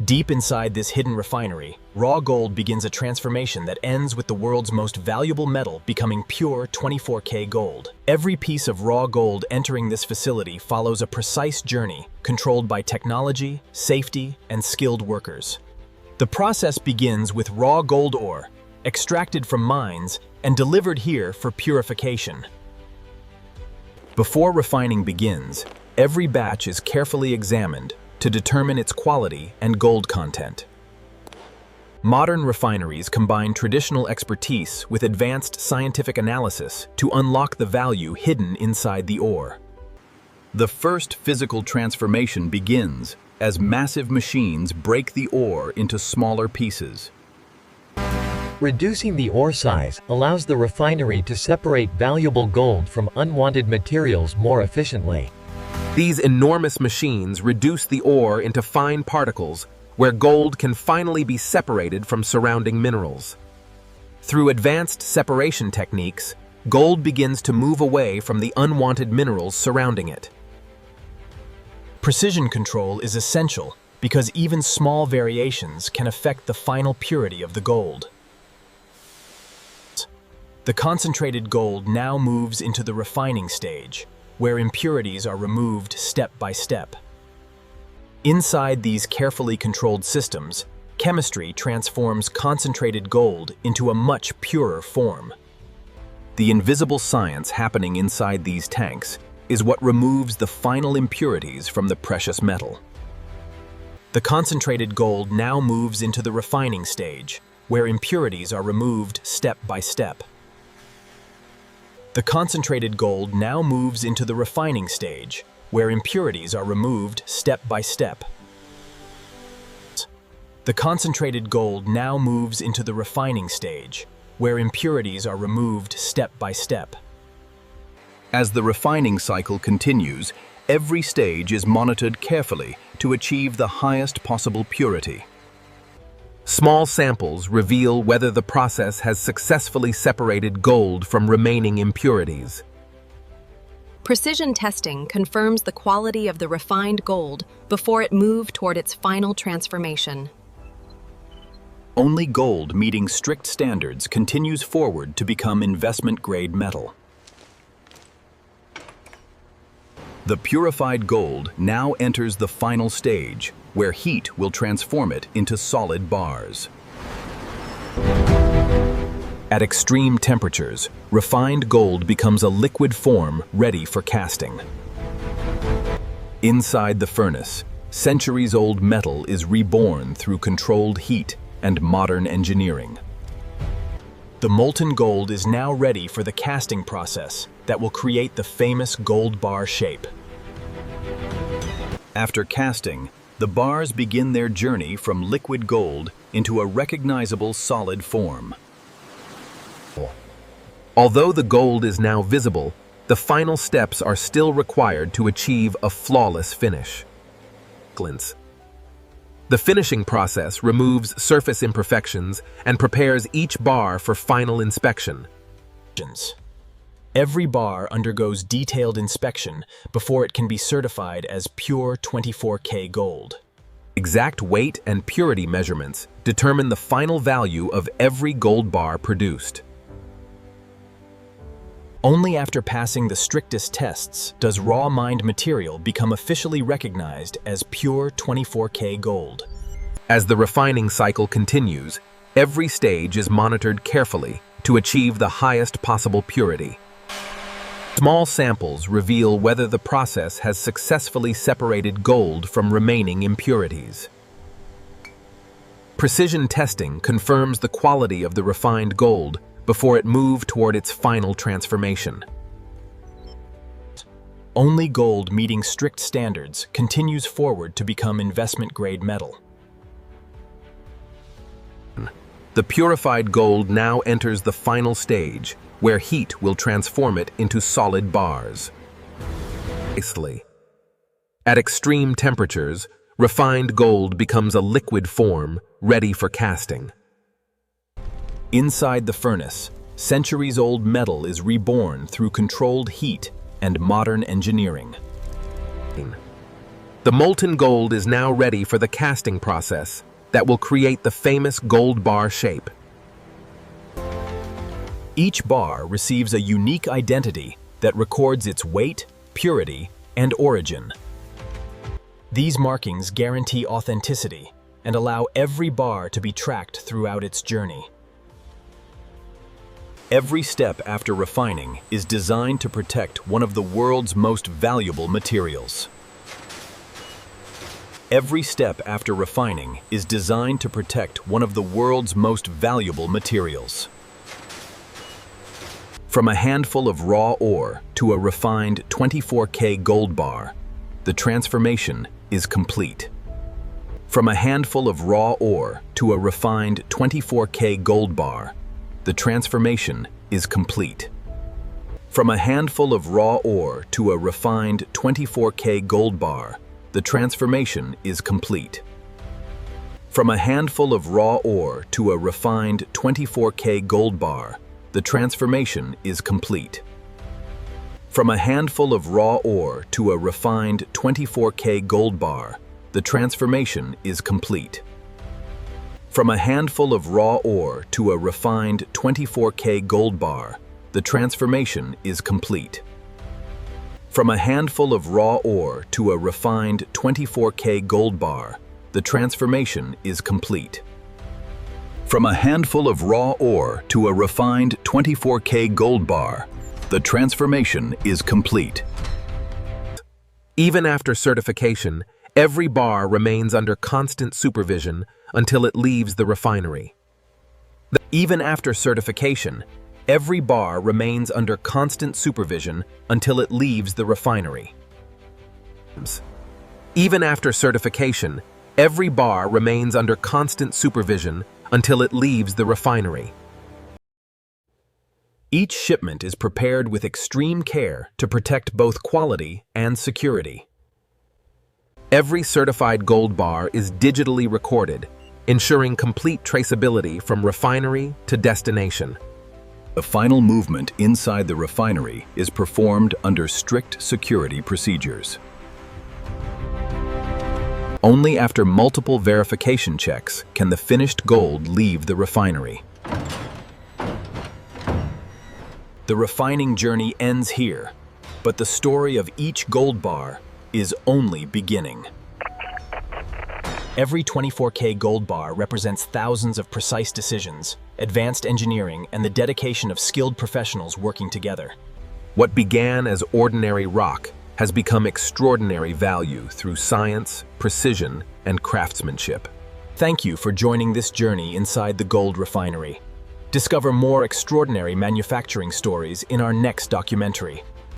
Deep inside this hidden refinery, raw gold begins a transformation that ends with the world's most valuable metal becoming pure 24K gold. Every piece of raw gold entering this facility follows a precise journey controlled by technology, safety, and skilled workers. The process begins with raw gold ore, extracted from mines and delivered here for purification. Before refining begins, every batch is carefully examined to determine its quality and gold content. Modern refineries combine traditional expertise with advanced scientific analysis to unlock the value hidden inside the ore. The first physical transformation begins as massive machines break the ore into smaller pieces. Reducing the ore size allows the refinery to separate valuable gold from unwanted materials more efficiently. These enormous machines reduce the ore into fine particles where gold can finally be separated from surrounding minerals. Through advanced separation techniques, gold begins to move away from the unwanted minerals surrounding it. Precision control is essential because even small variations can affect the final purity of the gold. The concentrated gold now moves into the refining stage, where impurities are removed step by step. Inside these carefully controlled systems, chemistry transforms concentrated gold into a much purer form. The invisible science happening inside these tanks is what removes the final impurities from the precious metal. The concentrated gold now moves into the refining stage, where impurities are removed step by step. The concentrated gold now moves into the refining stage, where impurities are removed step by step. The concentrated gold now moves into the refining stage, where impurities are removed step by step. As the refining cycle continues, every stage is monitored carefully to achieve the highest possible purity. Small samples reveal whether the process has successfully separated gold from remaining impurities. Precision testing confirms the quality of the refined gold before it moved toward its final transformation. Only gold meeting strict standards continues forward to become investment-grade metal. The purified gold now enters the final stage, where heat will transform it into solid bars. At extreme temperatures, refined gold becomes a liquid form ready for casting. Inside the furnace, centuries-old metal is reborn through controlled heat and modern engineering. The molten gold is now ready for the casting process that will create the famous gold bar shape. After casting, the bars begin their journey from liquid gold into a recognizable solid form. Although the gold is now visible, the final steps are still required to achieve a flawless finish. The finishing process removes surface imperfections and prepares each bar for final inspection. Every bar undergoes detailed inspection before it can be certified as pure 24K gold. Exact weight and purity measurements determine the final value of every gold bar produced. Only after passing the strictest tests does raw mined material become officially recognized as pure 24K gold. As the refining cycle continues, every stage is monitored carefully to achieve the highest possible purity. Small samples reveal whether the process has successfully separated gold from remaining impurities. Precision testing confirms the quality of the refined gold before it moved toward its final transformation. Only gold meeting strict standards continues forward to become investment-grade metal. The purified gold now enters the final stage, where heat will transform it into solid bars. At extreme temperatures, refined gold becomes a liquid form ready for casting. Inside the furnace, centuries-old metal is reborn through controlled heat and modern engineering. The molten gold is now ready for the casting process that will create the famous gold bar shape. Each bar receives a unique identity that records its weight, purity, and origin. These markings guarantee authenticity and allow every bar to be tracked throughout its journey. Every step after refining is designed to protect one of the world's most valuable materials. Every step after refining is designed to protect one of the world's most valuable materials. From a handful of raw ore to a refined 24K gold bar, the transformation is complete. From a handful of raw ore to a refined 24K gold bar, the transformation is complete. From a handful of raw ore to a refined 24K gold bar, the transformation is complete. From a handful of raw ore to a refined 24K gold bar, the transformation is complete. From a handful of raw ore to a refined 24K gold bar, the transformation is complete. From a handful of raw ore to a refined 24K gold bar, the transformation is complete. From a handful of raw ore to a refined 24K gold bar, the transformation is complete. From a handful of raw ore to a refined 24K gold bar, the transformation is complete. Even after certification, every bar remains under constant supervision until it leaves the refinery. Even after certification, every bar remains under constant supervision until it leaves the refinery. Even after certification, every bar remains under constant supervision until it leaves the refinery. Each shipment is prepared with extreme care to protect both quality and security. Every certified gold bar is digitally recorded, ensuring complete traceability from refinery to destination. The final movement inside the refinery is performed under strict security procedures. Only after multiple verification checks can the finished gold leave the refinery. The refining journey ends here, but the story of each gold bar is only beginning. Every 24K gold bar represents thousands of precise decisions, advanced engineering, and the dedication of skilled professionals working together. What began as ordinary rock has become extraordinary value through science, precision, and craftsmanship. Thank you for joining this journey inside the gold refinery. Discover more extraordinary manufacturing stories in our next documentary.